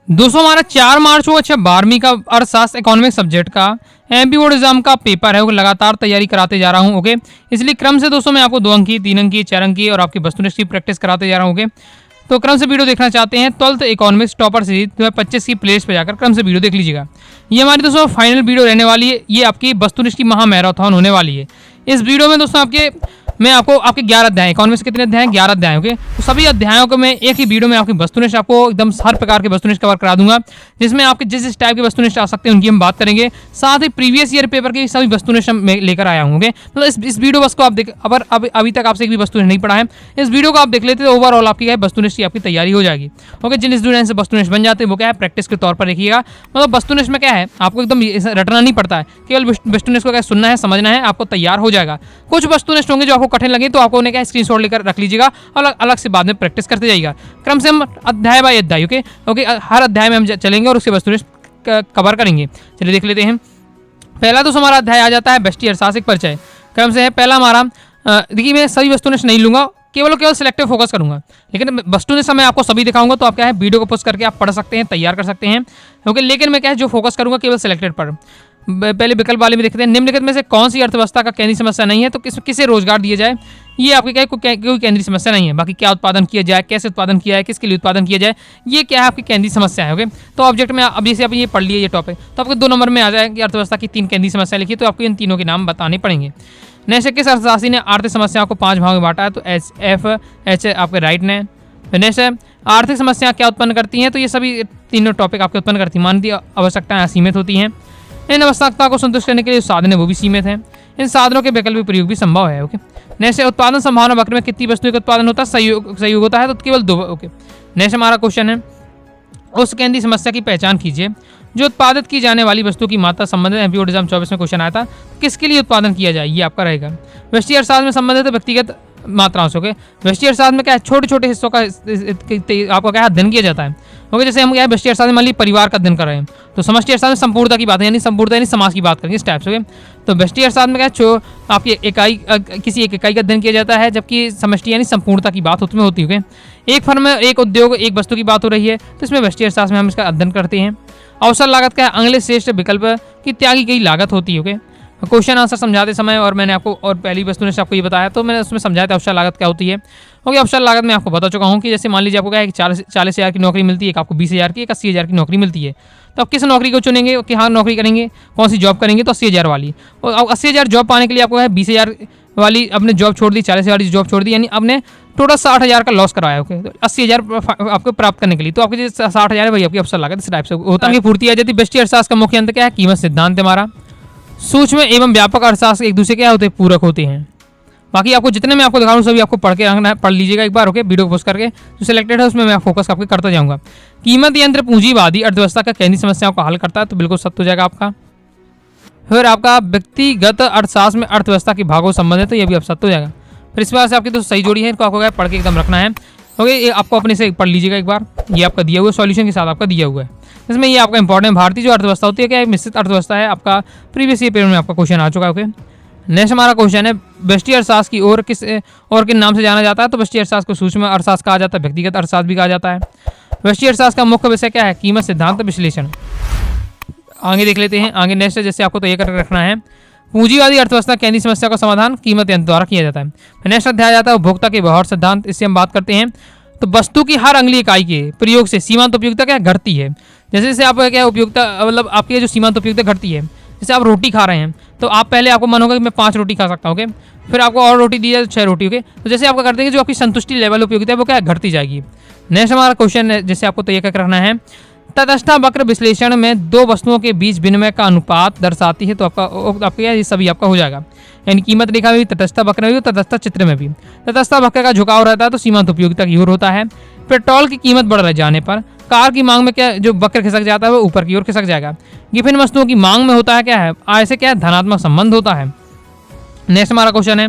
दोस्तों हमारा 4 मार्च को 12वीं का अर्थशास्त्र इकोनॉमिक सब्जेक्ट का एमपी बोर्ड एग्जाम का पेपर है वो लगातार तैयारी कराते जा रहा हूँ। ओके, इसलिए क्रम से दोस्तों मैं आपको 2 अंक की, 3 अंक की, 4 अंक की और आपकी वस्तुनिष्ठ की प्रैक्टिस कराते जा रहा हूँ। ओके, तो क्रम से वीडियो देखना चाहते हैं 12th इकोनॉमिक्स टॉपर सीरीज 2025 की प्लेलिस्ट पे जाकर क्रम से वीडियो देख लीजिएगा। ये हमारी दोस्तों फाइनल वीडियो रहने वाली है। ये आपकी वस्तुनिष्ठ की महामैराथन होने वाली है। इस वीडियो में दोस्तों मैं आपको आपके 11 अध्याय, इकोनॉमिक्स कितने अध्याय हैं? 11 अध्याय। ओके, तो सभी अध्यायों को मैं एक ही वीडियो में आपकी वस्तुनिष्ठ आपको एकदम हर प्रकार की वस्तुनिष्ठ कवर करा दूंगा, जिसमें आपके जिस टाइप के वस्तुनिष्ठ आ सकते हैं उनकी हम बात करेंगे। साथ ही प्रीवियस ईयर पेपर के सभी वस्तुनिष्ठ मैं लेकर आया हूँ। ओके, तो इस वीडियो बस को आप देख, अगर अभी तक आपसे एक भी वस्तुनिष्ठ नहीं पढ़ा है, इस वीडियो को आप देख लेते तो ओवरऑल आपकी वस्तुनिष्ठ की आपकी तैयारी हो जाएगी। ओके, जिन स्टूडेंट से वस्तुनिष्ठ बन जाते हैं वो क्या है, प्रैक्टिस के तौर पर देखिएगा। मतलब वस्तुनिष्ठ में क्या है, आपको एकदम रटना नहीं पड़ता है, केवल वस्तुनिष्ठ को क्या सुनना है, समझना है, आपको तैयार हो जाएगा। कुछ वस्तुनिष्ठ होंगे जो आपको कठिन लगे तो आपको क्या स्क्रीनशॉट लेकर रख लीजिएगा और अलग से बाद में प्रैक्टिस करते जाइएगा। क्रम से हम अध्याय बाय अध्याय ओके हर अध्याय में हम चलेंगे और उसके वस्तुनिष्ठ कवर करेंगे। चलिए देख लेते हैं। पहला तो हमारा अध्याय आ जाता है व्यष्टि अर्थशास्त्र परिचय। क्रम से है पहला हमारा, देखिए मैं सभी वस्तुनिष्ठ नहीं लूंगा, केवल सिलेक्टिव फोकस करूंगा, लेकिन वस्तुनिष्ठ मैं आपको सभी दिखाऊंगा तो आप क्या है वीडियो को पोस्ट करके आप पढ़ सकते हैं, तैयार कर सकते हैं। ओके, लेकिन मैं क्या है जो फोकस करूंगा केवल सिलेक्टेड पर। पहले विकल्प वाले में देखते हैं, निम्नलिखित में से कौन सी अर्थव्यवस्था का केंद्रीय समस्या नहीं है, तो किसे रोजगार दिया जाए, ये आपकी क्या कोई केंद्रीय समस्या नहीं है। बाकी क्या उत्पादन किया जाए, कैसे उत्पादन किया है, किसके लिए उत्पादन किया जाए, ये क्या है आपकी केंद्रीय समस्या है। ओके, तो ऑब्जेक्ट में अब जैसे आप ये पढ़ लिए ये टॉपिक, तो आपको 2 नंबर में आ जाए कि अर्थव्यवस्था की 3 केंद्रीय समस्या लिखी, तो आपको इन तीनों के नाम बताने पड़ेंगे। नेक्स्ट, किस अर्थशास्त्री ने आर्थिक समस्याओं को 5 भागों में बांटा है, तो एच आपके राइट ने। नेक्स्ट है आर्थिक समस्या क्या उत्पन्न करती हैं, तो ये सभी तीनों टॉपिक आपके उत्पन्न करती हैं। मानवीय आवश्यकताएं असीमित होती हैं, इन आवश्यकता को संतुष्ट करने के लिए साधन है वो भी सीमित हैं, इन साधनों के वैकल्पिक प्रयोग भी संभव है। ओके, नेक्स्ट उत्पादन संभावना वक्र में कितनी वस्तुओं का उत्पादन होता है, सहयोग होता है, तो केवल 2। ओके, नेक्स्ट हमारा क्वेश्चन है उस केंद्रीय समस्या की पहचान कीजिए जो उत्पादित की जाने वाली वस्तु की मात्रा संबंधित एमपी बोर्ड एग्जाम 24 में क्वेश्चन आया था, किसके लिए उत्पादन किया जाए, ये आपका रहेगा। व्यष्टि अर्थशास्त्र में संबंधित व्यक्तिगत मात्राओं से। ओके, व्यष्टि अर्थशास्त्र में क्या है, छोटे छोटे हिस्सों का आपका क्या अध्ययन किया जाता है। ओके, जैसे हम क्या है व्यष्टि अर्थशास्त्र में मान लीजिए परिवार का अध्ययन कर रहे हैं, तो समष्टि अर्थशास्त्र में संपूर्णता की बात है, यानी संपूर्णता यानी समाज की बात करेंगे इस टाइप से। ओके, तो व्यष्टि अर्थशास्त्र में क्या है आपकी इकाई किसी एक इकाई का अध्ययन किया जाता है, जबकि समष्टि यानी संपूर्णता की बात उसमें होती है। एक फर्म में एक उद्योग एक वस्तु की बात हो रही है, तो इसमें व्यष्टि अर्थशास्त्र में हम इसका अध्ययन करते हैं। अवसर लागत का अगले श्रेष्ठ विकल्प की त्यागी गई लागत होती है। ओके, क्वेश्चन आंसर समझाते समय और मैंने आपको और पहली वस्तुनिष्ठ आपको ये बताया, तो मैंने उसमें समझाया था अवसर लागत क्या होती है। ओके, अवसर लागत मैं आपको बता चुका हूँ कि जैसे मान लीजिए आपको क्या है कि 40,000 की नौकरी मिलती है, एक आपको 20,000 की, एक 80,000 की नौकरी मिलती है, तो आप किस नौकरी को चुनेंगे कि हाँ नौकरी करेंगे, कौन सी जॉब करेंगे, तो 80,000 वाली। और 80,000 जॉब पाने के लिए आपको है 20,000 वाली अपने जॉब छोड़ दी, 40,000 वाली जॉब छोड़ दी, यानी आपने टोटल 60,000 का लॉस कराया। ओके, तो 80,000 आपको प्राप्त करने के लिए, तो आपके जो 60,000 है वही आपकी अवसर लागत इस टाइप से होता है। पूर्ति आ जाती है। व्यष्टि अर्थशास्त्र का मुख्य अंतर क्या है, कीमत सिद्धांत हमारा। सूक्ष्म एवं व्यापक अर्थशास्त्र एक दूसरे क्या होते हैं, पूरक होते हैं। बाकी आपको जितने मैं आपको दिखाऊँ सभी आपको पढ़ के रखना है, पढ़ लीजिएगा एक बार। ओके, वीडियो को पोस्ट करके जो सिलेक्टेड है उसमें मैं फोकस आपके करता जाऊँगा। कीमत यंत्र पूंजीवादी अर्थव्यवस्था का केंद्रीय समस्याओं को हल करता है, तो बिल्कुल सत्य हो जाएगा आपका। फिर आपका व्यक्तिगत अर्थशास्त्र में अर्थव्यवस्था के भागों संबंध है, तो ये भी अब सत्य हो जाएगा। फिर इस बार से आपकी तो सही जोड़ी है, इनको आपको क्या पढ़ के एकदम रखना है। ओके, ये आपको अपने से पढ़ लीजिएगा एक बार, ये आपका दिया हुआ सॉल्यूशन के साथ आपका दिया हुआ है। इसमें ये आपका इंपॉर्टेंट भारतीय जो अर्थव्यवस्था होती है क्या एक मिश्रित अर्थव्यवस्था है, आपका प्रीवियस ईयर पेपर में आपका क्वेश्चन आ चुका है। ओके, नेक्स्ट हमारा क्वेश्चन है व्यष्टि अर्थशास्त्र की ओर किन नाम से जाना जाता है, तो व्यष्टि अर्थशास्त्र को सूक्ष्म अर्थशास्त्र कहा जाता है, व्यक्तिगत अर्थशास्त्र भी कहा जाता है। व्यष्टि अर्थशास्त्र का मुख्य विषय क्या है, कीमत सिद्धांत विश्लेषण। आगे देख लेते हैं। आगे नेक्स्ट जैसे आपको तो ये करके रखना है, पूंजीवादी अर्थव्यवस्था केंद्रीय समस्या का समाधान कीमत यंत्र द्वारा किया जाता है। नेक्स्ट अध्याय आता है उपभोक्ता के व्यवहार सिद्धांत, इससे हम बात करते हैं। तो वस्तु की हर अगली इकाई के प्रयोग से सीमांत उपयोगिता क्या घटती है। जैसे जैसे आप क्या उपयोगिता मतलब आपकी जो सीमांत उपयोगिता घटती है, जैसे आप रोटी खा रहे हैं तो आप पहले आपको मन होगा कि मैं 5 रोटी खा सकता हूँ। ओके, फिर आपको और रोटी दी जाए तो 6 रोटी। ओके, तो जैसे आपका करते हैं जो आपकी संतुष्टि लेवल उपयोगिता है वो क्या घटती जाएगी। नेक्स्ट हमारा क्वेश्चन है जैसे आपको तो ये करके रखना है, तटस्थ वक्र विश्लेषण में 2 वस्तुओं के बीच विनिमय का अनुपात दर्शाती है, तो आपका ये सभी आपका हो जाएगा। यानी कीमत रेखा में भी, तटस्थ वक्र में भी, तटस्थ चित्र में भी। तटस्थ वक्र का झुकाव रहता है तो सीमांत उपयोगिता की ओर होता है। पेट्रोल की कीमत बढ़ रह जाने पर कार की मांग में क्या जो वक्र खिसक जाता है वो ऊपर की ओर खिसक जाएगा। गिफिन वस्तुओं की मांग में होता है क्या है, ऐसे क्या है धनात्मक संबंध होता है। नेक्स्ट हमारा क्वेश्चन है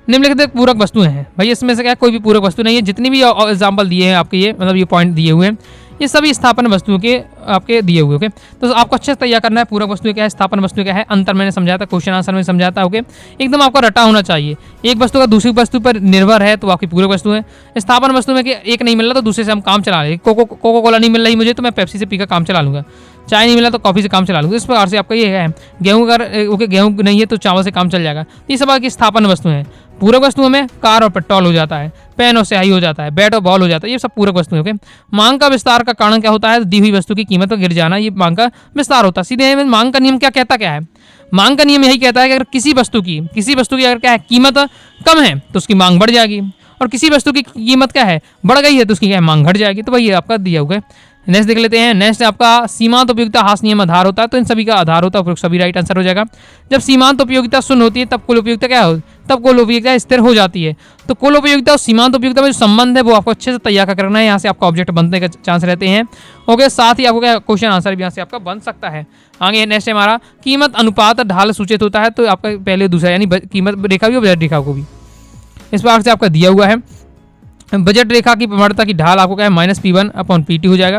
निम्नलिखित पूरक वस्तुएं हैं। भाई इसमें से क्या कोई भी पूरक वस्तु नहीं है, जितनी भी एग्जाम्पल दिए हैं आपके ये मतलब ये पॉइंट दिए हुए हैं ये सभी स्थापन वस्तुओं के आपके दिए हुए। ओके, तो आपको अच्छे से तैयार करना है। पूरक वस्तु क्या है, स्थापन वस्तु क्या है, अंतर मैंने समझाया था, क्वेश्चन आंसर में समझाया था। ओके, एकदम आपका रटा होना चाहिए। एक वस्तु का दूसरी वस्तु पर निर्भर है तो आपकी पूरक वस्तु है। स्थापन वस्तु में कि एक नहीं मिल रहा तो दूसरे से हम काम चला लेंगे। कोको कोला नहीं मिल रही मुझे तो मैं पेप्सी से पी का काम चला लूँगा। चाय नहीं मिला तो कॉफ़ी से काम चला लूँगा। इस प्रकार से आपका ये है। गेहूँ अगर ओके गेहूँ नहीं है तो चावल से काम चल जाएगा। ये सब आपकी स्थापन वस्तु है। पूरक वस्तुओं में कार और पेट्रोल हो जाता है, पेन और स्याही हो जाता है, बैट और बॉल हो जाता है। ये सब पूरक वस्तुएं। ओके, मांग का विस्तार का कारण क्या होता है, दी हुई वस्तु की कीमत का गिर जाना, ये मांग का विस्तार होता है। सीधे मांग का नियम क्या कहता क्या है, मांग का नियम यही कहता है कि अगर किसी वस्तु की अगर क्या है कीमत कम है तो उसकी मांग बढ़ जाएगी, और किसी वस्तु की कीमत क्या है बढ़ गई है तो उसकी क्या है मांग घट जाएगी। तो वही आपका दिया हुआ है। नेक्स्ट देख लेते हैं। नेक्स्ट आपका सीमांत उपयोगिता हास नियम आधार होता है, तो इन सभी का आधार होता है, सभी राइट आंसर हो जाएगा। जब सीमांत उपयोगिता शून्य होती है तब कुल उपयोगिता क्या हो, तब कुल उपयोगिता स्थिर हो जाती है। तो कुल उपयोगिता और सीमांत उपयोगिता में जो संबंध है वो आपको अच्छे से तैयार करना है। यहाँ से आपका ऑब्जेक्ट बनने का चांस रहते हैं। ओके, साथ ही आपको क्या क्वेश्चन आंसर भी यहाँ से आपका बन सकता है। आगे नेक्स्ट है हमारा कीमत अनुपात ढाल सूचित होता है, तो आपका पहले दूसरा यानी कीमत रेखा भी और बजट रेखा को भी इस प्रकार से आपका दिया हुआ है। बजट रेखा की प्रवणता की ढाल आपको क्या है -P1/P2 हो जाएगा।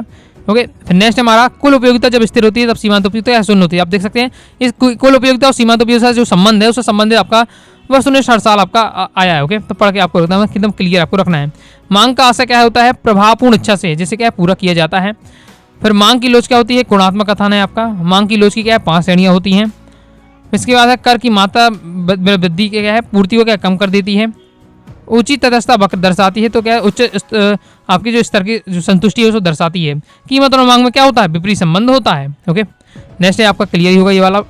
ओके, फिर नेक्स्ट हमारा कुल उपयोगिता जब स्थिर होती है तब सीमांत उपयोगिता शून्य होती है। आप देख सकते हैं इस कुल उपयोगिता और सीमांत उपयोगिता जो संबंध है उससे संबंधित आपका वस्तुनिष्ठ हर साल आपका आया है। ओके, तो पढ़ के आपको एकदम क्लियर आपको रखना है। मांग का आशय क्या होता है, प्रभावपूर्ण इच्छा से जिसे क्या है पूरा किया जाता है। फिर मांग की लोच क्या होती है, गुणात्मक कथन है आपका। मांग की लोच की क्या है 5 श्रेणियाँ होती हैं। इसके बाद है कर की मात्रा वृद्धि क्या है पूर्ति को क्या कम कर देती है। ऊंची तटस्थता वक्र दर्शाती है, तो क्या है उच्च आपकी जो स्तर की जो संतुष्टि है उसको दर्शाती है। कीमत और मांग में क्या होता है विपरीत संबंध होता है। ओके, नेक्स्ट है आपका क्लियर ही होगा ये वाला।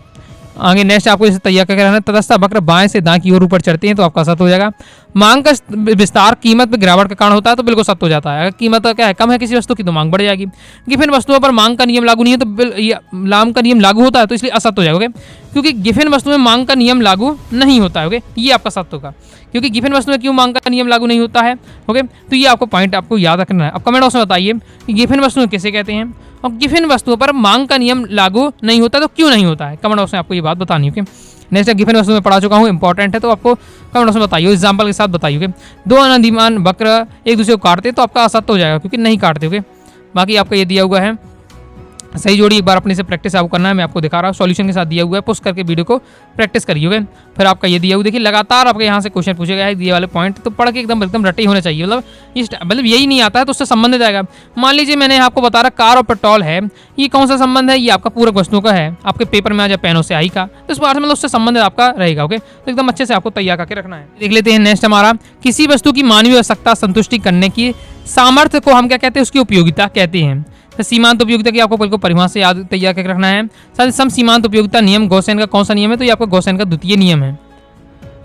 आगे नेक्स्ट आपको इसे तैयार करके रहना है। तटस्थ वक्र बाएं से दाएं की ओर ऊपर चढ़ते हैं तो आपका सत्य हो जाएगा। मांग का विस्तार कीमत में गिरावट का कारण होता है तो बिल्कुल सत्य हो जाता है। अगर कीमत क्या है कम है किसी वस्तु की तो मांग बढ़ जाएगी। गिफिन वस्तुओं पर मांग का नियम लागू नहीं है तो मांग का नियम लागू होता है तो इसलिए असत्य हो जाएगा। ओके, क्योंकि गिफिन वस्तु में मांग का नियम लागू नहीं होता है। ओके, ये आपका सत्य होगा, क्योंकि गिफिन वस्तु में क्यों मांग का नियम लागू नहीं होता है। ओके, तो ये आपको पॉइंट आपको याद रखना है। अब कमेंट बॉक्स में बताइए कि गिफिन वस्तुएं किसे कहते हैं और गिफिन वस्तुओं पर मांग का नियम लागू नहीं होता तो क्यों नहीं होता है। कमेंट बॉक्स में आपको ये बात बतानी है। नेक्स्ट गिफिन वस्तु में पढ़ा चुका हूँ, इंपॉर्टेंट है तो आपको कमेंट बॉक्स में बताइए एग्जाम्पल के साथ बताइए। दो अनधिमान वक्र एक दूसरे को काटते तो आपका असत्य हो जाएगा क्योंकि नहीं काटते। ओके, बाकी आपका ये दिया हुआ है सही जोड़ी एक बार अपने से प्रैक्टिस आपको करना है। मैं आपको दिखा रहा हूँ सॉल्यूशन के साथ दिया हुआ है, पुश करके वीडियो को प्रैक्टिस करिए। फिर आपका ये दिया हुआ देखिए लगातार आपके यहाँ से क्वेश्चन पूछे गए दिए वाले पॉइंट तो पढ़ के एकदम रटे होने चाहिए। मतलब यही नहीं आता है तो उससे संबंधित आएगा। मान लीजिए मैंने आपको बता रहा कार और पेट्रोल है, ये कौन सा संबंध है, ये आपका पूरक वस्तुओं का है। आपके पेपर में आ जाए पेनों से आई का तो इस बार मतलब उससे संबंधित आपका रहेगा। ओके, तो एकदम अच्छे से आपको तैयार करके रखना है। देख लेते हैं नेक्स्ट हमारा किसी वस्तु की मानवीय आवश्यकता संतुष्टि करने की सामर्थ्य को हम क्या कहते हैं, उसकी उपयोगिता कहते हैं। तो सीमांत उपयोगिता की आपको बिल्कुल परिभाषा से याद तैयार करके रखना है। साथ ही सम सीमांत उपयोगिता नियम गॉसेन का कौन सा नियम है, तो ये आपका गॉसेन का द्वितीय नियम है।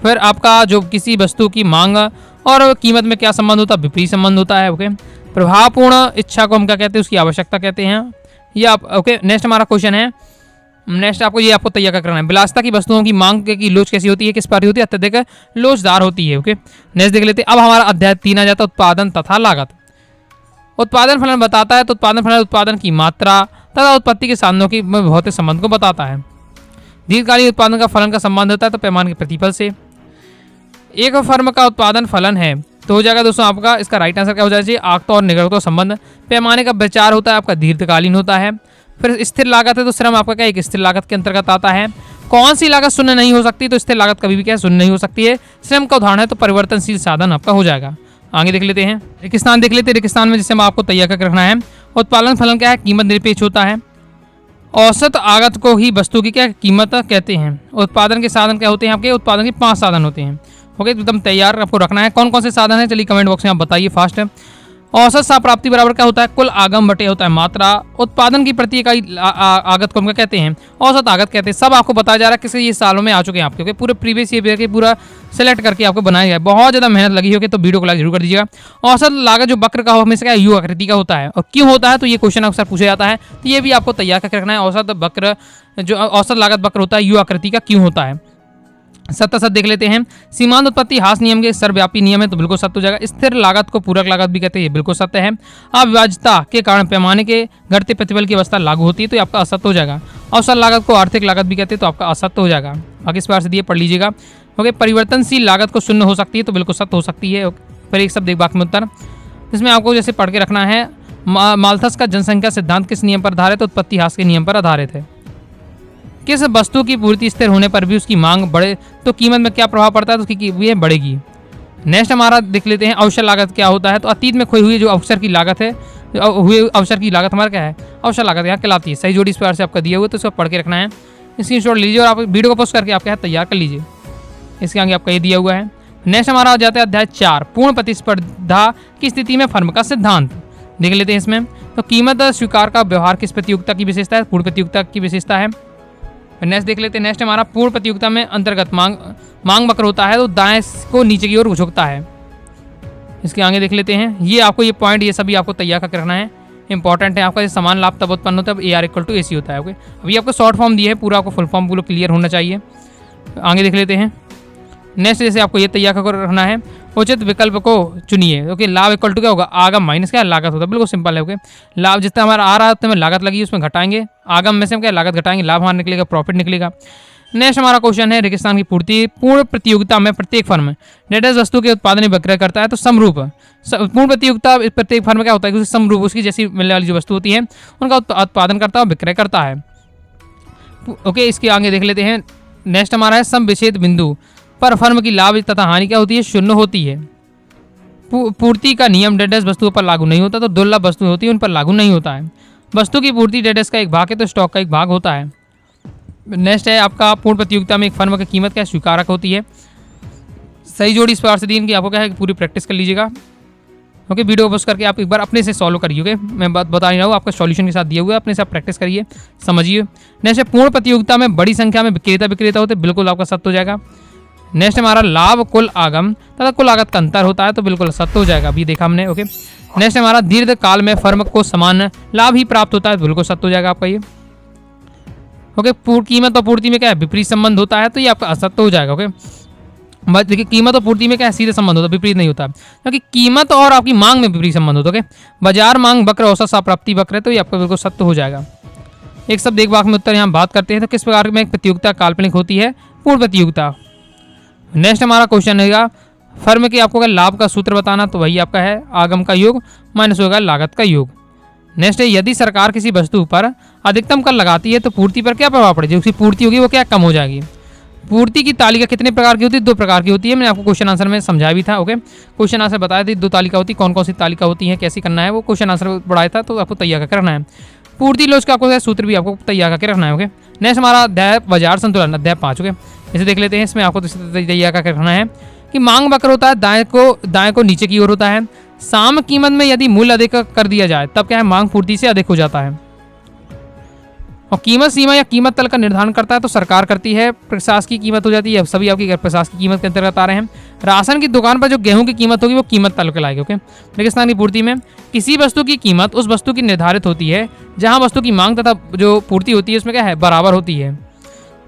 फिर आपका जो किसी वस्तु की मांग और कीमत में क्या संबंध होता है, विपरीत संबंध होता है। ओके, प्रभावपूर्ण इच्छा को हम क्या कहते हैं, उसकी आवश्यकता कहते हैं। ये आप ओके, नेक्स्ट हमारा क्वेश्चन है। नेक्स्ट आपको तैयार करना है। विलासिता की वस्तुओं की मांग की लोच कैसी होती है, किस प्रकार होती है, अत्यधिक लोचदार होती है। ओके, नेक्स्ट देख लेते हैं। अब हमारा अध्याय 3 आ जाता है उत्पादन तथा लागत। उत्पादन फलन बताता है तो उत्पादन फलन उत्पादन की मात्रा तथा उत्पत्ति के साधनों की भौतिक संबंध को बताता है। दीर्घकालीन उत्पादन का फलन का संबंध होता है तो पैमाने के प्रतिफल से। एक फर्म का उत्पादन फलन है तो हो जाएगा दोस्तों आपका इसका राइट आंसर क्या हो जाएगा, आगत और निगरत संबंध। पैमाने का विचार होता है आपका दीर्घकालीन होता है। फिर स्थिर लागत है तो श्रम आपका क्या एक स्थिर लागत के अंतर्गत आता है। कौन सी लागत शून्य नहीं हो सकती, तो स्थिर लागत कभी भी क्या शून्य नहीं हो सकती है। श्रम का उदाहरण है तो परिवर्तनशील साधन आपका हो जाएगा। आगे देख लेते हैं रेगिस्तान देख लेते हैं। रेगिस्तान में जिससे आपको तैयार करके रखना है। उत्पादन फलन क्या है, कीमत निरपेक्ष होता है। औसत आगत को ही वस्तु की क्या कीमत कहते हैं। उत्पादन के साधन क्या होते हैं, आपके उत्पादन के 5 साधन होते हैं। ओके, एकदम तैयार आपको रखना है। कौन कौन से साधन है चलिए कमेंट बॉक्स में आप बताइए फास्ट। औसत सा प्राप्ति बराबर क्या होता है, कुल आगम बटे होता है मात्रा। उत्पादन की प्रति इकाई आगत को हम क्या कहते हैं, औसत आगत कहते हैं। सब आपको बताया जा रहा है किसी ये सालों में आ चुके हैं आपके। ओके, पूरे प्रीवियस ईयर के पूरा सेलेक्ट करके आपको बनाया गया है। बहुत ज़्यादा मेहनत लगी होगी तो वीडियो को लाइक जरूर कर दीजिएगा। औसत लागत जो वक्र का हो हमेशा क्या यू आकृति का होता है, और क्यों होता है तो ये क्वेश्चन अक्सर पूछा जाता है, तो ये भी आपको तैयार करके रखना है। औसत वक्र जो औसत लागत वक्र होता है यू आकृति का क्यों होता है। सत्य सत्य देख लेते हैं। सीमांत उत्पत्ति हास नियम के सर्वव्यापी नियम है तो बिल्कुल सत्य हो जाएगा। स्थिर लागत को पूरक लागत भी कहते हैं, ये बिल्कुल सत्य है। अविभाज्यता के कारण पैमाने के घटते प्रतिफल की अवस्था लागू होती है तो आपका असत्य हो जाएगा। अवसर लागत को आर्थिक लागत भी कहते हैं तो आपका असत्य हो जाएगा। बाकी इस बार से दिए पढ़ लीजिएगा। ओके, परिवर्तनशील लागत को शून्य हो सकती है तो बिल्कुल सत्य हो सकती है। फिर एक शब्द एक वाक्य में उत्तर, इसमें आपको जैसे पढ़ के रखना है। माल्थस का जनसंख्या सिद्धांत किस नियम पर आधारित है? उत्पत्ति ह्रास के नियम पर आधारित है। किस वस्तु की पूर्ति स्थिर होने पर भी उसकी मांग बढ़े तो कीमत में क्या प्रभाव पड़ता है? तो उसकी ये बढ़ेगी। नेक्स्ट हमारा देख लेते हैं अवसर लागत क्या होता है। तो अतीत में खोई हुई जो अवसर की लागत है, हुए अवसर की लागत हमारा क्या है? अवसर लागत यहाँ कहलाती है। सही जोड़ी इस प्रकार से आपका दिया हुआ है, तो इसको पढ़ के रखना है, स्क्रीनशॉट लीजिए और आप वीडियो को पोस्ट करके आप क्या है तैयार कर लीजिए। इसके आगे आपका ये दिया हुआ है। नेक्स्ट हमारा आ जाता है अध्याय 4 पूर्ण प्रतिस्पर्धा की स्थिति में फर्म का सिद्धांत। देख लेते हैं इसमें। तो कीमत स्वीकार का व्यवहार किस प्रतियोगिता की विशेषता है? पूर्ण प्रतियोगिता की विशेषता है। नेक्स्ट देख लेते हैं। नेक्स्ट हमारा पूर्ण प्रतियोगिता में अंतर्गत मांग वक्र होता है, तो दाएं को नीचे की ओर झुकता है। इसके आगे देख लेते हैं। ये आपको ये पॉइंट ये सभी आपको तैयार करके रखना है, इंपॉर्टेंट है। आपका समान लाभ तब उत्पन्न होता है जब AR=AC होता है। ओके, अभी आपको शॉर्ट फॉर्म दिया है, पूरा आपको फुल फॉर्म पूरा क्लियर होना चाहिए। आगे देख लेते हैं। नेक्स्ट जैसे आपको ये तैयार कर रखना है, उचित विकल्प को चुनिए। ओके, लाभ इक्वल टू क्या होगा? आगम माइनस क्या लागत होता है। बिल्कुल सिंपल है। ओके, लाभ जितना हमारा आ रहा है उतने में लागत लगी उसमें घटाएंगे, आगम में से हम क्या लागत घटाएंगे, लाभ हमारा निकलेगा, प्रॉफिट निकलेगा। नेक्स्ट हमारा क्वेश्चन है रेगिस्तान की पूर्ति। पूर्ण प्रतियोगिता में प्रत्येक फर्म डेटा वस्तु के उत्पादन विक्रय करता है, तो समरूप पूर्ण प्रतियोगिता प्रत्येक फर्म क्या होता है? समरूप उसकी जैसी मिलने वाली जो वस्तु होती है उनका उत्पादन करता है और विक्रय करता है। ओके, इसके आगे देख लेते हैं। नेक्स्ट हमारा है सम विच्छेद बिंदु पर फर्म की लाभ तथा हानि क्या होती है? शून्य होती है। पूर्ति का नियम डेडेस वस्तुओं पर लागू नहीं होता, तो दुर्लभ वस्तुएं होती है उन पर लागू नहीं होता है। वस्तु की पूर्ति डेडेस का एक भाग है, तो स्टॉक का एक भाग होता है। नेक्स्ट है आपका पूर्ण प्रतियोगिता में एक फर्म की कीमत क्या स्वीकारक होती है। सही जोड़ी इस प्रकार से दी इनकी आपको क्या है पूरी प्रैक्टिस कर लीजिएगा। ओके, वीडियो को पोस्ट करके आप एक बार अपने से सॉल्व करिए। ओके, मैं बात बता नहीं रहा हूँ, आपका सॉल्यूशन के साथ दिया हुआ है, अपने से आप प्रैक्टिस करिए, समझिए। नेक्स्ट है पूर्ण प्रतियोगिता में बड़ी संख्या में विक्रेता होते, बिल्कुल आपका सत्य हो जाएगा। नेक्स्ट हमारा लाभ कुल आगम तथा कुल लागत का अंतर होता है, तो बिल्कुल सत्य हो जाएगा, अभी देखा हमने। ओके, नेक्स्ट हमारा दीर्घ काल में फर्म को समान लाभ ही प्राप्त होता है, बिल्कुल सत्य हो जाएगा आपका ये। ओके, कीमत और पूर्ति में क्या है? विपरीत संबंध होता है, तो ये आपका असत्य हो जाएगा। ओके, देखिए कीमत और पूर्ति में क्या है? सीधे संबंध होता है, विपरीत नहीं होता, क्योंकि कीमत और आपकी मांग में विपरीत संबंध होता है। ओके, बाजार मांग वक्र औसत प्राप्ति वक्र है, तो ये आपका बिल्कुल सत्य हो जाएगा। एक सब देख भाग में उत्तर यहाँ बात करते हैं। तो किस प्रकार में एक प्रतियोगिता काल्पनिक होती है? पूर्ण प्रतियोगिता। नेक्स्ट हमारा क्वेश्चन रहेगा फर्म के आपको लाभ का सूत्र बताना, तो वही आपका है आगम का योग माइनस होगा लागत का योग। नेक्स्ट है यदि सरकार किसी वस्तु पर अधिकतम कर लगाती है तो पूर्ति पर क्या प्रभाव पड़ेगा? जो उसकी पूर्ति होगी वो क्या कम हो जाएगी। पूर्ति की तालिका कितने प्रकार की होती है? 2 प्रकार की होती है। मैंने आपको क्वेश्चन आंसर में समझाया भी था। ओके, क्वेश्चन आंसर बताया था 2 तालिका होती है, कौन कौन सी तालिका होती है, कैसी करना है, वो क्वेश्चन आंसर बढ़ाया था, तो आपको तैयार करके रखना है। पूर्ति लोच का आपको सूत्र भी आपको तैयार करके रखना है। ओके, नेक्स्ट हमारा अध्याय बाजार संतुलन अध्याय 5। ओके, इसे देख लेते हैं। इसमें आपको तैयार करके रखना है कि मांग वक्र होता है, दाएं को नीचे की ओर होता है। साम कीमत में यदि मूल्य अधिक कर दिया जाए तब क्या है? मांग पूर्ति से अधिक हो जाता है। और कीमत सीमा या कीमत तल का निर्धारण करता है, तो सरकार करती है, प्रशासकीय कीमत हो जाती है। सभी आपकी प्रशासकीय कीमत के अंतर्गत आ रहे हैं। राशन की दुकान पर जो गेहूं की कीमत होगी वो कीमत तल के लाएगी। ओके, रेगिस्तान की पूर्ति में किसी वस्तु की कीमत उस वस्तु की निर्धारित होती है जहां वस्तु की मांग तथा जो पूर्ति होती है उसमें क्या है? बराबर होती है।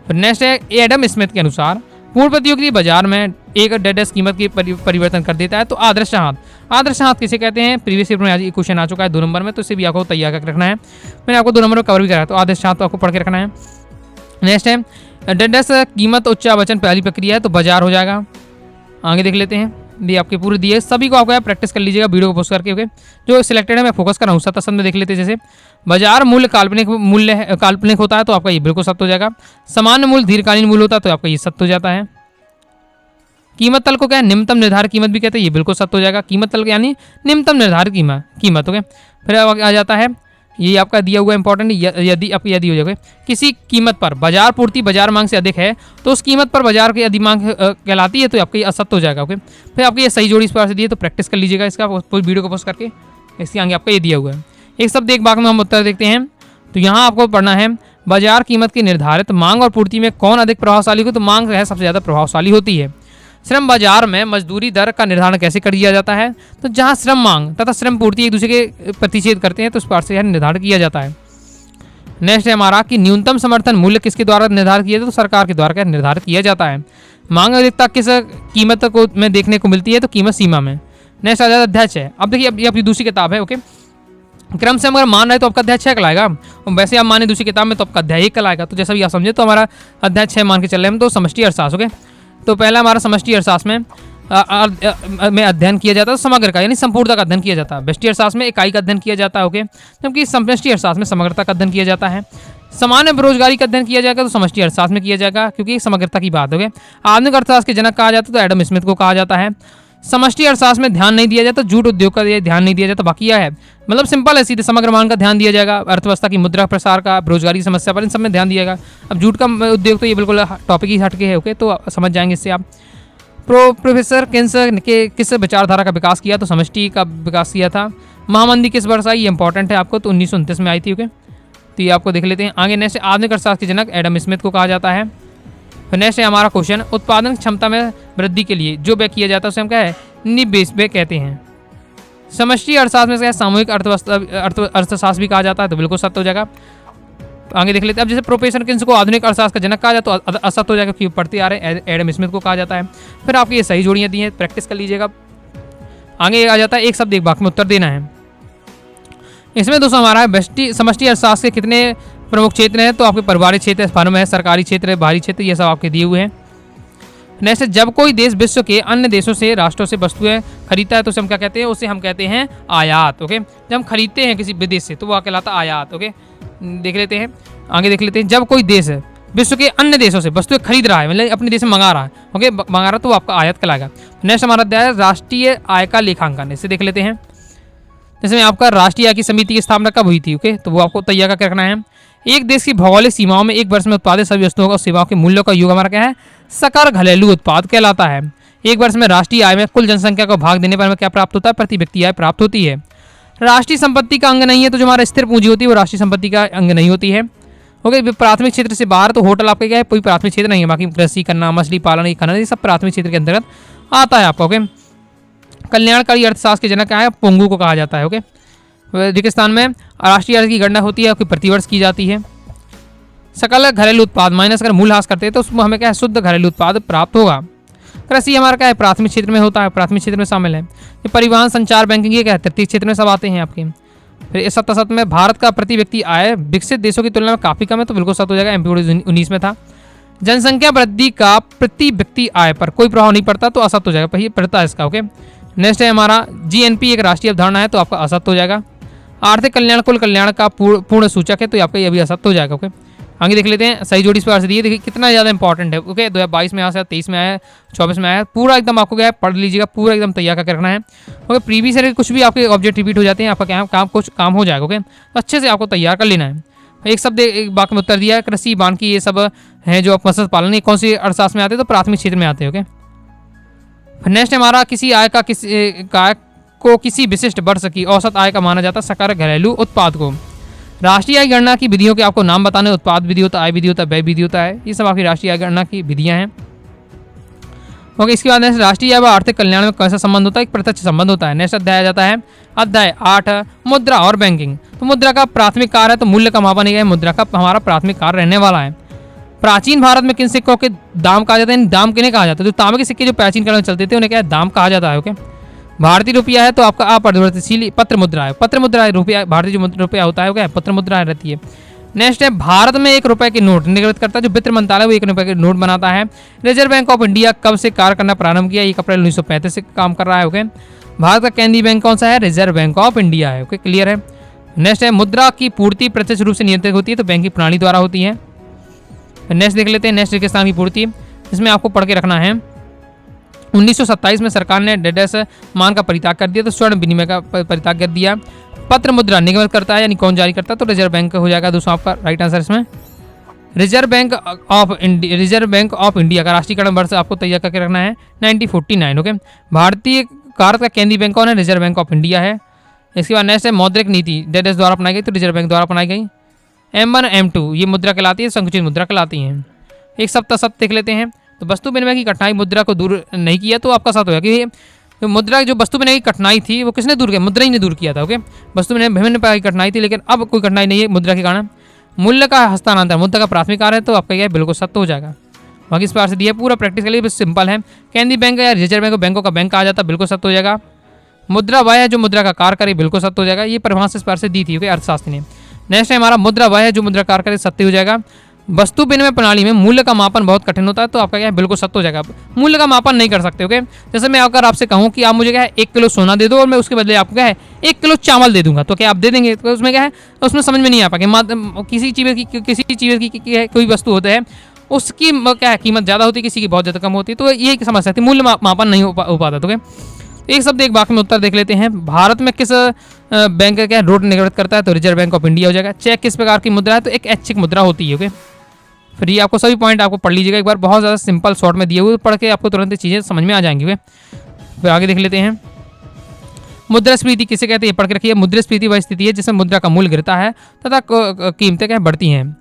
नेक्स्ट है एडम स्मिथ के अनुसार पूर्ण प्रतियोगिता बाजार में एक डेडेस कीमत की परिवर्तन कर देता है, तो आदर्श हाथ। आदर्श हाथ किसे कहते हैं? प्रीवियस ईयर में आज क्वेश्चन आ चुका है 2 नंबर में, तो इसे भी आपको तैयार करके रखना है। मैंने आपको 2 नंबर में कवर भी कराया, तो आदर्श हाथ तो आपको पढ़ के रखना है। नेक्स्ट है डेडेस कीमत उच्चावचन पहली प्रक्रिया है, तो बाजार हो जाएगा। आगे देख लेते हैं, ये आपके पूरे दिए, सभी को आपको प्रैक्टिस कर लीजिएगा वीडियो को पोस्ट करके। ओके, जो सिलेक्टेड है मैं फोकस कर रहा हूँ। सत्य में देख लेते हैं। जैसे बाजार मूल्य काल्पनिक होता है, तो आपका ये बिल्कुल सत्य हो जाएगा। सामान्य मूल्य दीर्घकालीन मूल्य होता है, तो आपका ये सत्य हो जाता है। कीमत तल को क्या है? निम्नतम निर्धारित कीमत भी कहते हैं, ये बिल्कुल सत्य हो जाएगा। कीमत तल यानी निम्नतम निर्धारित कीमत। ओके, फिर आ जाता है ये आपका दिया हुआ इंपॉर्टेंट, यदि हो जाएगा किसी कीमत पर बाजार पूर्ति बाजार मांग से अधिक है, तो उस कीमत पर बाजार की अधिक मांग कहलाती है, तो आपका ये असत्य हो जाएगा। ओके, फिर आपके ये सही जोड़ी इस प्रकार से दिए, तो प्रैक्टिस कर लीजिएगा इसका वीडियो को पोस्ट करके। इसके आगे आपका ये दिया हुआ है। एक सब देख भाग में हम उत्तर देखते हैं। तो यहाँ आपको पढ़ना है बाजार कीमत की निर्धारित मांग और पूर्ति में कौन अधिक प्रभावशाली हो? तो मांग है सबसे ज़्यादा प्रभावशाली होती है। श्रम बाजार में मजदूरी दर का निर्धारण कैसे कर दिया जाता है? तो जहां श्रम मांग तथा श्रम पूर्ति एक दूसरे के प्रतिच्छेद करते हैं, तो उस पर से निर्धारण किया जाता है। नेक्स्ट है हमारा कि न्यूनतम समर्थन मूल्य किसके द्वारा निर्धारित किया जाता है? तो सरकार के द्वारा निर्धारित किया जाता है। मांग अधिकता किस कीमत को में देखने को मिलती है? तो कीमत सीमा में। नेक्स्ट आ जाता है अध्याय 6। अब देखिए ये अपनी दूसरी किताब है। ओके, क्रम से अगर मान रहे तो आपका अध्याय 6 कहलाएगा, और वैसे आप माने दूसरी किताब में तो आपका अध्याय 1 कहलाएगा। तो जैसा भी आप समझे, तो हमारा अध्याय 6 मान के चल रहे हैं हम, तो समष्टि अर्थशास्त्र। ओके, तो पहला हमारा समष्टि अर्थशास्त्र में में अध्ययन किया जाता है, तो समग्र का यानी संपूर्णता का अध्ययन किया जाता है। व्यष्टि अर्थशास्त्र में इकाई का अध्ययन किया जाता है, ओके, जबकि समष्टि अर्थशास्त्र में समग्रता का अध्ययन किया जाता है। सामान्य बेरोजगारी का अध्ययन किया जाएगा तो समष्टि अर्थशास्त्र में किया जाएगा, क्योंकि समग्रता की बात हो गई। आधुनिक अर्थशास्त्र के जनक कहा जाता है तो एडम स्मिथ को कहा जाता है। समष्टि अर्थशास्त्र में ध्यान नहीं दिया जाता, जूट उद्योग का ध्यान नहीं दिया जाता। बाकी यह है, मतलब सिंपल है, सीधे समग्र मान का ध्यान दिया जाएगा, अर्थव्यवस्था की मुद्रा प्रसार का, बेरोजगारी की समस्या पर, इन सब में ध्यान दिया जाएगा। अब जूट का उद्योग तो ये बिल्कुल टॉपिक ही हटके है, ओके, तो समझ जाएंगे इससे आप। प्रोफेसर किन्स के किस विचारधारा का विकास किया, तो समष्टि का विकास किया था। महामंदी किस वर्ष आई, ये इंपॉर्टेंट है आपको, तो 1929 में आई थी, ओके, तो ये आपको देख लेते हैं। आगे नेक्स्ट, आधुनिक अर्थशास्त्र के जनक एडम स्मिथ को कहा जाता है। फिर नेक्स्ट है हमारा क्वेश्चन, उत्पादन क्षमता में वृद्धि के लिए जो व्यय किया जाता है उसे हम क्या है, निवेश व्यय कहते हैं। समष्टि अर्थशास्त्र में क्या है, सामूहिक अर्थशास्त्र भी कहा जाता है, तो बिल्कुल सत्य हो जाएगा। आगे देख लेते हैं। अब जैसे प्रोफेसर किन्स को आधुनिक अर्थशास्त्र का जनक कहा जाता है तो असत्य हो जाएगा, क्योंकि पढ़ते आ रहे हैं, एडम स्मिथ को कहा जाता है। फिर आपकी ये सही जोड़ियाँ दी हैं, प्रैक्टिस कर लीजिएगा। आगे आ जाता है एक शब्द एक वाक्य में उत्तर देना है। इसमें दोस्तों हमारा समष्टि अर्थशास्त्र के कितने प्रमुख क्षेत्र हैं, तो आपके पारिवारिक क्षेत्र, फर्म है, सरकारी क्षेत्र है, बाहरी क्षेत्र, ये सब आपके दिए हुए हैं। नेक्स्ट, जब कोई देश विश्व के अन्य देशों से, राष्ट्रों से वस्तुएं खरीदता है तो उसे हम क्या कहते हैं, उसे हम कहते हैं आयात, ओके। जब हम खरीदते हैं किसी विदेश से तो वो कहलाता है आयात, ओके। देख लेते हैं, आगे देख लेते हैं। जब कोई देश विश्व के अन्य देशों से वस्तुएं खरीद रहा है, मतलब अपने देश में मंगा रहा है, ओके, मंगा रहा है, तो वो आपका आयात कहलाएगा। नेक्स्ट हमारा अध्याय है राष्ट्रीय आय का लेखांकन, इसे देख लेते हैं। जिसमें आपका राष्ट्रीय आय की समिति की स्थापना कब हुई थी, ओके, तो वो आपको तैयार करके रखना है। एक देश की भौगोलिक सीमाओं में एक वर्ष में उत्पादित सभी वस्तुओं और सेवाओं के मूल्यों का योग हमारा क्या है, सकल घरेलू उत्पाद कहलाता है। एक वर्ष में राष्ट्रीय आय में कुल जनसंख्या को भाग देने पर हमें क्या प्राप्त होता है, प्रति व्यक्ति आय प्राप्त होती है। राष्ट्रीय संपत्ति का अंग नहीं है, तो जो हमारा स्थिर पूंजी होती है वो राष्ट्रीय संपत्ति का अंग नहीं होती है, ओके। प्राथमिक क्षेत्र से बाहर तो होटल आपका क्या है, कोई प्राथमिक क्षेत्र नहीं है। बाकी कृषि करना, मछली पालन, ये खाना, ये सब प्राथमिक क्षेत्र के अंतर्गत आता है आपका, ओके। कल्याणकारी अर्थशास्त्र के जनक क्या है, पोंगू को कहा जाता है, ओके। रेगिस्तान में राष्ट्रीय आय की गणना होती है, प्रतिवर्ष की जाती है। सकल घरेलू उत्पाद माइनस अगर मूल्यह्रास करते हैं तो उसमें हमें क्या है, शुद्ध घरेलू उत्पाद प्राप्त होगा। कृषि हमारा क्या है, प्राथमिक क्षेत्र में होता है, प्राथमिक क्षेत्र में शामिल है। ये परिवहन, संचार, बैंकिंग, ये क्या है, तृतीय क्षेत्र में सब आते हैं आपके। फिर इस सत्ता में भारत का प्रति व्यक्ति आय विकसित देशों की तुलना में काफ़ी कम है, तो बिल्कुल सत्य हो जाएगा, MP 19 में था। जनसंख्या वृद्धि का प्रति व्यक्ति आय पर कोई प्रभाव नहीं पड़ता, तो असत्य हो जाएगा, पर पड़ता है इसका, ओके। नेक्स्ट है हमारा GNP एक राष्ट्रीय अवधारणा है, तो आपका असत्य हो जाएगा। आर्थिक कल्याण कुल कल्याण का पूर्ण सूचक है, तो आपका ये भी असत्य हो जाएगा, ओके। आगे देख लेते हैं, सही जोड़ी इस पर दिए, देखिए कितना ज़्यादा इंपॉर्टेंट है, ओके। 2022 में आया है, 23 में आया है, 24 में आया है, पूरा एकदम आपको क्या है पढ़ लीजिएगा, पूरा एकदम तैयार करके रखना है, ओके। प्रीवियस ईयर कुछ भी आपके ऑब्जेक्ट रिपीट हो जाते हैं, आपका क्या कुछ काम हो जाएगा, ओके। तो अच्छे से आपको तैयार कर लेना है। एक शब्द एक वाक्य में उत्तर दिया है, कृषि, वानिकी, ये सब है जो मत्स्य पालन, ये कौन सी अर्थशास्त्र में आते हैं, तो प्राथमिक क्षेत्र में आते हैं, ओके। नेक्स्ट हमारा किसी आय को किसी विशिष्ट वर्ष की औसत आय का माना जाता है सकल घरेलू उत्पाद को। राष्ट्रीय आय गणना की विधियों के आपको नाम बताने, उत्पाद विधि होता है, आय विधि होता है, व्यय विधि होता है, ये सब आपकी राष्ट्रीय आय गणना की विधियां हैं, ओके। इसके बाद राष्ट्रीय आय व आर्थिक कल्याण में कैसा संबंध होता है, एक प्रत्यक्ष संबंध होता है। नेक्स्ट अध्याय आ जाता है अध्याय 8 मुद्रा और बैंकिंग। तो मुद्रा का प्राथमिक कार्य है, तो मूल्य का मापन है, मुद्रा का हमारा प्राथमिक कार्य रहने वाला है। प्राचीन भारत में किन सिक्कों के दाम कहा जाता है, दाम किन्हें कहा जाता है, जो तांबे के सिक्के जो प्राचीन काल में चलते थे उन्हें क्या है, दाम कहा जाता है, ओके। भारतीय रुपया है तो आपका अपरिवर्तनशील पत्र मुद्रा है, पत्र मुद्रा है, रुपया भारतीय जो रुपया होता है क्या है, पत्र मुद्रा रहती है। नेक्स्ट है भारत में 1 रुपए के नोट निर्गत करता है, जो वित्त मंत्रालय वो 1 रुपए के नोट बनाता है। रिजर्व बैंक ऑफ इंडिया कब से कार्य करना प्रारंभ किया, 1 अप्रैल 1935 से काम कर रहा है, ओके। भारत का केंद्रीय बैंक कौन सा है, रिजर्व बैंक ऑफ इंडिया है, ओके, क्लियर है। नेक्स्ट है मुद्रा की पूर्ति प्रत्यक्ष रूप से नियंत्रित होती है, तो बैंकिंग प्रणाली द्वारा होती है। नेक्स्ट देख लेते हैं, नेक्स्ट रेगिस्तान की पूर्ति, इसमें आपको पढ़ के रखना है। 1927 में सरकार ने डेडेस मान का परित्याग कर दिया, तो स्वर्ण विनिमय का परित्याग कर दिया। पत्र मुद्रा निगमित करता है, यानी कौन जारी करता है, तो रिजर्व बैंक हो जाएगा दोस्तों आपका राइट आंसर इसमें। रिजर्व बैंक ऑफ इंडिया का राष्ट्रीयकरण वर्ष आपको तैयार करके रखना है 1949, ओके। भारत का केंद्रीय बैंक कौन है, रिजर्व बैंक ऑफ इंडिया है। इसके बाद नेक्स्ट है मौद्रिक नीति, डेडेस द्वारा अपनाई गई, तो रिजर्व बैंक द्वारा अपनाई गई। M1 M2 ये मुद्रा कहलाती है, संकुचित मुद्रा कहलाती है। एक सप्ताह सत्य देख लेते हैं, तो वस्तु विनिमय की कठिनाई मुद्रा को दूर नहीं किया, तो आपका साथ होगा कि मुद्रा जो वस्तु विनिमय की कठिनाई थी वो किसने दूर किया, मुद्रा ही ने दूर किया था, ओके। वस्तु विनिमय विभिन्न प्रकार की कठिनाई थी, लेकिन अब कोई कठिनाई नहीं है मुद्रा के कारण। मूल्य का हस्तांतरण मुद्रा का प्राथमिक कार्य है, तो आपका यह बिल्कुल सत्य हो जाएगा। बाकी इस प्रकार से दिया पूरा प्रैक्टिस के लिए बस सिंपल है। केंद्रीय बैंक या रिजर्व बैंक बैंकों का बैंक कहा जाता है, बिल्कुल सत्य हो जाएगा। मुद्रा वह है जो मुद्रा का कार्य करे, बिल्कुल सत्य हो जाएगा। ये परिभाषा इस प्रकार से दी थी, ओके, अर्थशास्त्र ने। नेक्स्ट है हमारा मुद्रा वह है जो मुद्रा कार्य करे, सत्य हो जाएगा। वस्तु विनिमय प्रणाली में मूल्य का मापन बहुत कठिन होता है, तो आपका क्या है बिल्कुल सत्य हो जाएगा। मूल्य का मापन नहीं कर सकते। ओके, जैसे मैं अगर आपसे कहूँ कि आप मुझे क्या है 1 किलो सोना दे दो और मैं उसके बदले आपको क्या है 1 किलो चावल दे दूंगा, तो क्या आप दे देंगे? तो उसमें क्या है, उसमें समझ में नहीं आ पाएगा। किसी चीज़ की कोई वस्तु होता है उसकी क्या है कीमत ज़्यादा होती है, किसी की बहुत ज़्यादा कम होती है, तो यही समस्या थी, मूल्य मापन नहीं हो पाता। तो एक शब्द एक वाक्य में उत्तर देख लेते हैं। भारत में किस बैंक का क्या नोट निर्गत करता है? तो रिजर्व बैंक ऑफ इंडिया हो जाएगा। चेक किस प्रकार की मुद्रा है? तो एक ऐच्छिक मुद्रा होती है। ओके, फिर ये आपको सभी पॉइंट आपको पढ़ लीजिएगा एक बार, बहुत ज़्यादा सिंपल शॉर्ट में दिए हुए, पढ़ के आपको तुरंत चीज़ें समझ में आ जाएंगी। ओके, फिर आगे देख लेते हैं। मुद्रास्फीति किसे कहते हैं? पढ़ के रखिए। मुद्रास्फीति वह स्थिति है जिसमें मुद्रा का मूल्य गिरता है तथा कीमतें क्या बढ़ती हैं।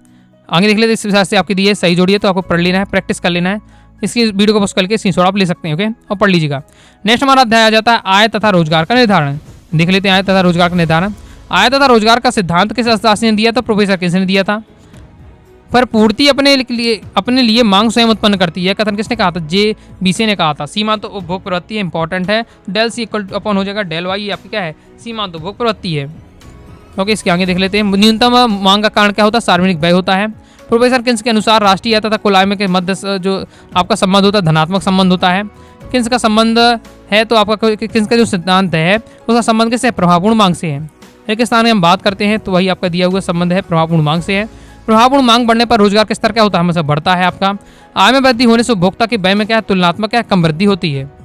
आगे देख लेते हैं। इस हिसाब से आपकी दी है, सही जोड़िए, तो आपको पढ़ लेना है, प्रैक्टिस कर लेना है। इसकी वीडियो को पोस्ट करके स्क्रीनशॉट आप ले सकते हैं। ओके, और पढ़ लीजिएगा। नेक्स्ट हमारा अध्याय आ जाता है आय तथा रोजगार का निर्धारण। देख लेते हैं आय तथा रोजगार का निर्धारण। आय तथा रोजगार का सिद्धांत किस अर्थशास्त्री ने दिया था? प्रोफेसर किसने दिया था? पर पूर्ति अपने लिए मांग स्वयं उत्पन्न करती है, कथन किसने कहा था? जे बीसे ने कहा था। सीमांत उपभोग प्रवृत्ति है, इंपॉर्टेंट है। डेल सी इक्वल अपॉन हो जाएगा डेल वाई, आपकी क्या है सीमांत उपभोग प्रवृत्ति है। ओके, इसके आगे देख लेते हैं। न्यूनतम मांग का कारण क्या होता है? सार्वजनिक व्यय होता है। प्रोफेसर किन्स के अनुसार राष्ट्रीय आय तथा कुल आय के मध्य जो आपका संबंध होता है धनात्मक संबंध होता है। किन्स का संबंध है? तो आपका किन्स का जो सिद्धांत है उसका संबंध किससे? प्रभावपूर्ण मांग से है। एक स्थान में हम बात करते हैं तो वही आपका दिया हुआ संबंध है प्रभावपूर्ण मांग से है। प्रभावपूर्ण मांग बढ़ने पर रोजगार का स्तर क्या होता है? हमेशा बढ़ता है। आपका आय में वृद्धि होने से उपभोक्ता के व्यय में क्या है? तुलनात्मक क्या कम वृद्धि होती है।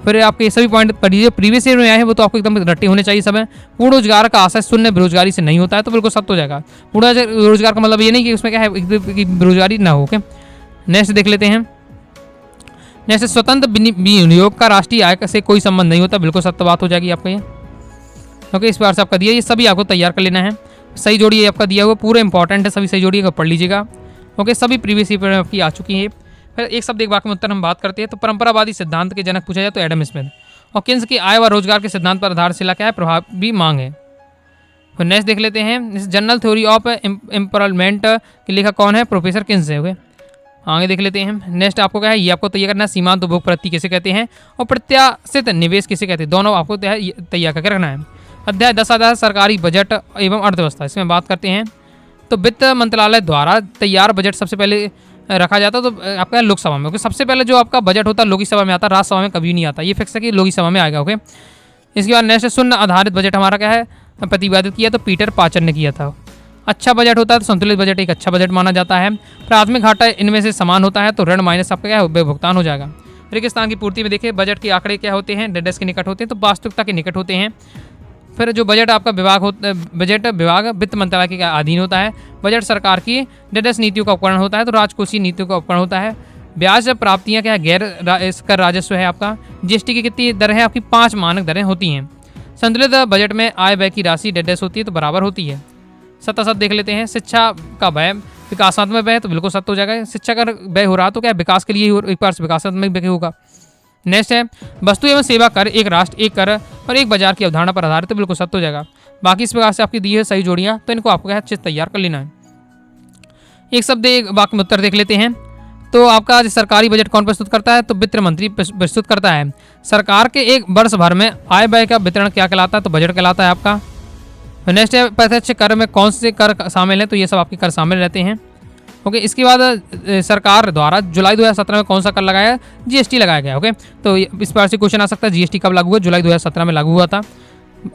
फिर आपके ये सभी पॉइंट जो प्रीवियस ईयर में आए हैं वो तो आपको एकदम रट्टे होने चाहिए सब है। पूर्ण रोजगार का आशय शून्य बेरोजगारी से नहीं होता है, तो बिल्कुल सत्य हो जाएगा। पूर्ण रोजगार का मतलब ये नहीं कि उसमें क्या है बेरोजगारी ना हो। ओके, नेक्स्ट देख लेते हैं। नेक्स्ट, स्वतंत्र विनियोग का राष्ट्रीय आय से कोई संबंध नहीं होता, बिल्कुल सत्य बात हो जाएगी आपको ये। ओके, इस बार से आपका दिया, ये सभी आपको तैयार कर लेना है। सही जोड़ी आपका दिया हुआ पूरा इंपॉर्टेंट है, सभी सही जोड़ी का पढ़ लीजिएगा। ओके, सभी प्रीवियस ईयर आपकी आ चुकी है। फिर एक शब्द एक वाक्य में उत्तर हम बात करते हैं। तो परंपरावादी सिद्धांत के जनक पूछा जाए तो एडम स्मिथ। और किन्स की आय व रोजगार के सिद्धांत पर आधारशिला क्या है? प्रभावी मांग है। फिर नेक्स्ट देख लेते हैं। जनरल थ्योरी ऑफ एम्परमेंट के लेखक कौन है? प्रोफेसर किन्स है। ओके, आगे देख लेते हैं। नेक्स्ट आपको क्या है ये आपको तैयार करना है। सीमांत उपभोग प्रवृत्ति किसे कहते हैं? और प्रत्याशित निवेश किसे कहते हैं? दोनों आपको तैयार करके रखना है। अध्याय 10 आता है सरकारी बजट एवं अर्थव्यवस्था, इसमें बात करते हैं। तो वित्त मंत्रालय द्वारा तैयार बजट सबसे पहले रखा जाता है तो आपका लोकसभा में। ओके, सबसे पहले जो आपका बजट होता है लोकसभा में आता है, राज्यसभा में कभी नहीं आता। ये फिक्स है कि लोकसभा में आएगा। ओके, इसके बाद नेक्स्ट शून्य आधारित बजट हमारा क्या है प्रतिपादित किया तो पीटर पाचन ने किया था। अच्छा बजट होता है तो संतुलित बजट एक अच्छा बजट माना जाता है। प्राथमिक घाटा इनमें से समान होता है तो ऋण माइनस आपका क्या है भुगतान हो जाएगा। रेगिस्तान की पूर्ति में देखिए बजट के आंकड़े क्या होते हैं? डेडस के निकट होते हैं, तो वास्तविकता के निकट होते हैं। फिर जो बजट आपका बजट विभाग वित्त मंत्रालय के अधीन होता है। बजट सरकार की डेडस नीतियों का उपकरण होता है, तो राजकोषीय नीतियों का उपकरण होता है। ब्याज प्राप्तियां क्या है? गैर कर राजस्व है आपका। जीएसटी की कितनी दर है? आपकी 5 मानक दरें होती हैं। संतुलित बजट में आय व्यय की राशि डेडस होती है तो बराबर होती है। सत्ता देख लेते हैं। शिक्षा का व्यय विकासात्मक व्यय तो बिल्कुल सत्य हो जाएगा। शिक्षा का व्यय हो रहा तो क्या विकास के लिए एक बार विकासात्मक व्यय होगा। नेक्स्ट है वस्तु एवं सेवा कर एक राष्ट्र एक कर और एक बाजार की अवधारणा पर आधारित, तो बिल्कुल सत्य हो जाएगा। बाकी इस प्रकार से आपकी दी है सही जोड़ियाँ, तो इनको आपको अच्छे से तैयार कर लेना है। एक शब्द एक वाक्य में उत्तर देख लेते हैं। तो आपका सरकारी बजट कौन प्रस्तुत करता है? तो वित्त मंत्री प्रस्तुत करता है। सरकार के एक वर्ष भर में आय व्यय का वितरण क्या कहलाता है? तो बजट कहलाता है आपका। नेक्स्ट है प्रत्यक्ष कर में कौन से कर शामिल हैं? तो ये सब आपके कर शामिल रहते हैं। ओके, इसके बाद सरकार द्वारा जुलाई 2017 में कौन सा कर लगाया? जीएसटी लगाया गया। ओके, तो इस बार से क्वेश्चन आ सकता है जीएसटी कब लागू हुआ? जुलाई 2017 में लागू हुआ था।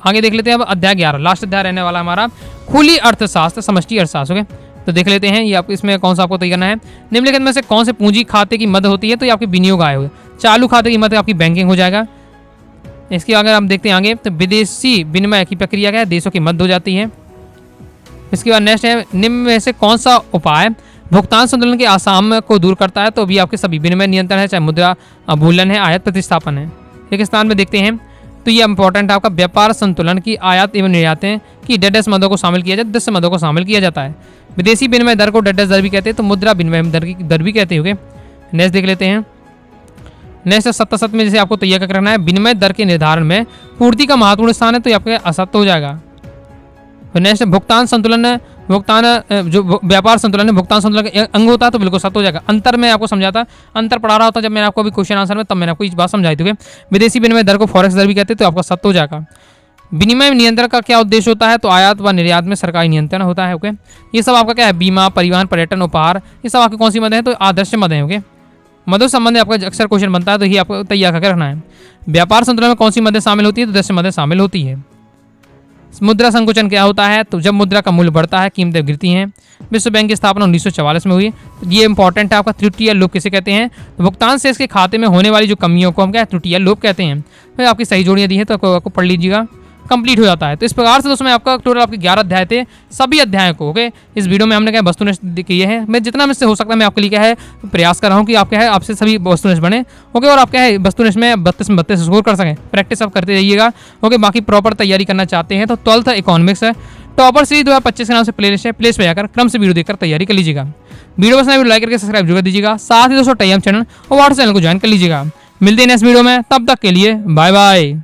आगे देख लेते हैं अब अध्याय 11, लास्ट अध्याय रहने वाला हमारा खुली अर्थशास्त्र समष्टि अर्थशास्त्र। ओके, तो देख लेते हैं ये आप इसमें कौन सा आपको तैयार करना है। निम्नलिखित में से कौन से पूंजी खाते की मद होती है? तो ये आपकी विनियोग आय होगी। चालू खाते की मद आपकी बैंकिंग हो जाएगा। इसके अगर हम देखते हैं आगे तो विदेशी विनिमय की प्रक्रिया क्या है? देशों की मद हो जाती है। इसके बाद नेक्स्ट है निम्न में से कौन सा उपाय भुगतान संतुलन के आसाम को दूर करता है? तो अभी आपके सभी विनिमय नियंत्रण है, चाहे मुद्रा अवमूल्यन है, आयात प्रतिस्थापन है। एक स्थान में देखते हैं तो ये इंपॉर्टेंट है आपका व्यापार संतुलन की आयात एवं निर्यातें की डेडस मदों को शामिल किया जाता है, 10 मदों को शामिल किया जाता है। विदेशी विनिमय दर को डेडस दर भी कहते हैं, तो मुद्रा विनिमय दर भी कहते हैं। नेक्स्ट देख लेते हैं। नेक्स्ट 77 में जैसे आपको तैयार करना है विनिमय दर के निर्धारण में पूर्ति का महत्वपूर्ण स्थान है, तो ये आपके असत्य हो जाएगा। नेक्स्ट भुगतान संतुलन जो व्यापार संतुलन है भुगतान संतुलन का अंग होता है, तो बिल्कुल सत्य हो जाएगा। अंतर में आपको समझाता अंतर पढ़ा रहा होता जब मैंने आपको अभी क्वेश्चन आंसर में, तब मैंने आपको इस बात समझाई थी। विदेशी विनिमय दर को फॉरेक्स दर भी कहते हैं, तो आपका सत्य हो जाएगा। विनिमय नियंत्रण का क्या उद्देश्य होता है? तो आयात व निर्यात में सरकारी नियंत्रण होता है। ओके, ये सब आपका क्या है? बीमा, परिवहन, पर्यटन, उपहार, ये सब आपके कौन सी मद है? तो आदर्श मद है। ओके, मदों संबंधी आपका अक्सर क्वेश्चन बनता है, तो ये आपको तैयार करके रखना है। व्यापार संतुलन में कौन सी मदें शामिल होती है? तो दृश्य मदें शामिल होती है। मुद्रा संकुचन क्या होता है? तो जब मुद्रा का मूल्य बढ़ता है, कीमतें गिरती हैं। विश्व बैंक की स्थापना 1944 में हुई। तो ये इंपॉर्टेंट है आपका। त्रुटि या लोप किसे कहते हैं? तो भुगतान शेष के खाते में होने वाली जो कमियों को हम क्या त्रुटि या लोप कहते हैं। फिर आपकी सही जोड़ियाँ दी हैं तो आपको पढ़ लीजिएगा, कंप्लीट हो जाता है। तो इस प्रकार से दोस्तों मैं आपका टोटल आपके 11 अध्याय थे, सभी अध्यायों को ओके इस वीडियो में हमने क्या वस्तुनिष्ठ किए हैं। मैं जितना मुझसे हो सकता है मैं आपके लिए क्या है प्रयास कर रहा हूँ कि आप क्या है आपसे सभी वस्तुनिष्ठ बने। ओके, और आप क्या है वस्तुनिष्ठ में 32 में 32 स्कोर कर सकें। प्रैक्टिस आप करते रहिएगा। ओके, बाकी प्रॉपर तैयारी करना चाहते हैं तो 12th इकोनॉमिक्स है टॉपर सीरीज 2025 के नाम से प्लेलिस्ट है, प्लेस पे जाकर क्रम से वीडियो देखकर तैयारी कर लीजिएगा। वीडियो पसंद आए लाइक करके सब्सक्राइब जरूर दीजिएगा। साथ ही दोस्तों टेलीग्राम चैनल और व्हाट्सएप चैनल को ज्वाइन कर लीजिएगा। मिलते हैं नेक्स्ट वीडियो में, तब तक के लिए बाय बाय।